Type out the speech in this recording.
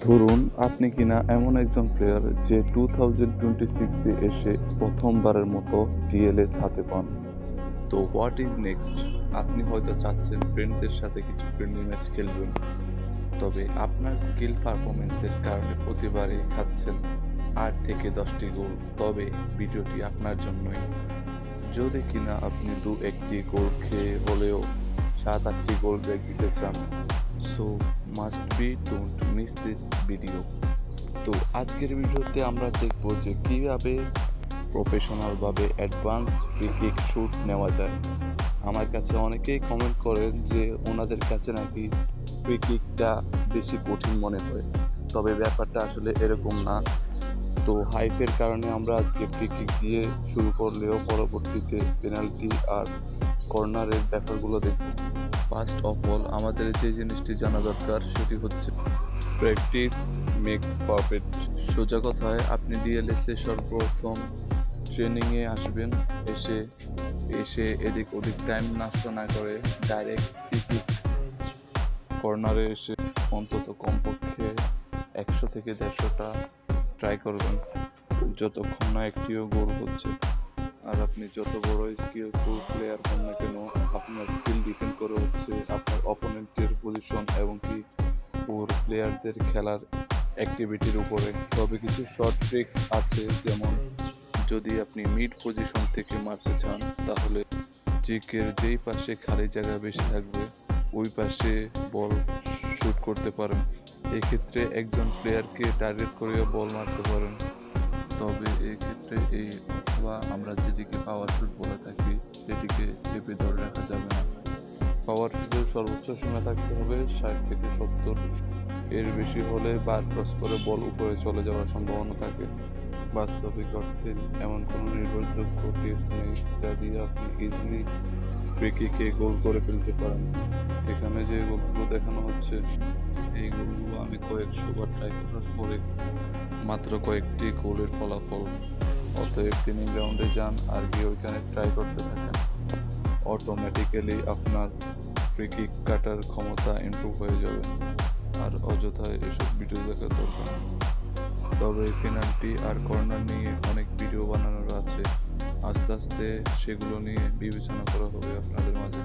ধরুন আপনি কিনা এমন একজন প্লেয়ার যে 2026-এ এসে প্রথমবারের মতো ডিএলএস হাতে পান। তো হোয়াট ইজ নেক্সট? আপনি হয়তো চাচ্ছেন ফ্রেন্ডদের সাথে কিছু ফ্রেন্ডলি ম্যাচ খেলবেন, তবে আপনার স্কিল পারফরমেন্সের কারণে প্রতিবারই খাচ্ছেন 8 থেকে 10টি গোল। তবে ভিডিওটি আপনার জন্যই। যদি কিনা আপনি 1টি গোল খেয়ে হলেও 7-8টি গোল ব্রেক দিতে চান, so must be don't miss this video. তো আজকের ভিডিওতে আমরা দেখব যে কীভাবে প্রফেশনালভাবে অ্যাডভান্স ফ্রি কিক শুট নেওয়া যায়। আমার কাছে অনেকেই কমেন্ট করেন যে ওনাদের কাছে নাকি ফ্রি কিকটা বেশি কঠিন মনে হয়, তবে ব্যাপারটা আসলে এরকম না। তো হাইপের কারণে আমরা আজকে ফ্রি কিক দিয়ে শুরু করলেও পরবর্তীতে পেনাল্টি আর কর্নারের ব্যাপারগুলো দেখব। ফার্স্ট অফ অল আমাদের যে জিনিসটি জানা দরকার সেটি হচ্ছে প্র্যাকটিস মেক পারফেক্ট। সোজা কথায় আপনি ডিএলএসে সর্বপ্রথম ট্রেনিংয়ে আসবেন। এসে এসে এদিক ওদিক টাইম নষ্ট না করে ডাইরেক্ট ফ্রি কিক কর্নারে এসে অন্তত কমপক্ষে 100 থেকে 150টা ট্রাই করবেন, যতক্ষণ না একটিও গোল হচ্ছে। আর আপনি যত বড় স্কিলফুল প্লেয়ার হন না কেন, আপনার স্কিল ডিপেন্ড করে হচ্ছে আপনার অপোনেন্টের পজিশন এবং কি ওর প্লেয়ারদের খেলার অ্যাক্টিভিটির উপরে। তবে কিছু শর্ট ট্রিক্স আছে, যেমন যদি আপনি মিড পজিশন থেকে মারতে চান তাহলে চিকের যেই পাশে খালি জায়গা বেশি থাকবে ওই পাশে বল শুট করতে পারেন। এক্ষেত্রে একজন প্লেয়ারকে টার্গেট করে বল মারতে পারেন। তবে এই ক্ষেত্রে বা আমরা যেটিকে পাওয়ার শুট বলে থাকি সেটিকে চেপে ধরে রাখা যাবে না। পাওয়ার শুটের সর্বোচ্চ সীমা থাকতে হবে 60 থেকে 70। এর বেশি হলে বার ক্রস করে বল উপরে চলে যাওয়ার সম্ভাবনা থাকে। বাস্তবিক অর্থে এমন কোনো নির্ভরযোগ্য টিপস নেই যা দিয়ে আপনি ইজিলি ফ্রি কিকে গোল করে ফেলতে পারেন। এখানে যে গোলগুলো দেখানো হচ্ছে এই গোলগুলো আমি কয়েকশোবার ট্রাই করার পরে মাত্র কয়েকটি গোলের ফলাফল। অতএব ট্রেনিং গ্রাউন্ডে যান আর গিয়ে ওইখানে ট্রাই করতে থাকেন। অটোমেটিক্যালি আপনার ফ্রি কিক কাটার ক্ষমতা ইমপ্রুভ হয়ে যাবে। আর অযথায় এসব ভিডিও দেখার দরকার নেই। তবে পেনাল্টি আর কর্নার নিয়ে অনেক ভিডিও বানানোর আছে, আস্তে আস্তে সেগুলো নিয়ে বিবেচনা করা হবে আপনাদের মাঝে।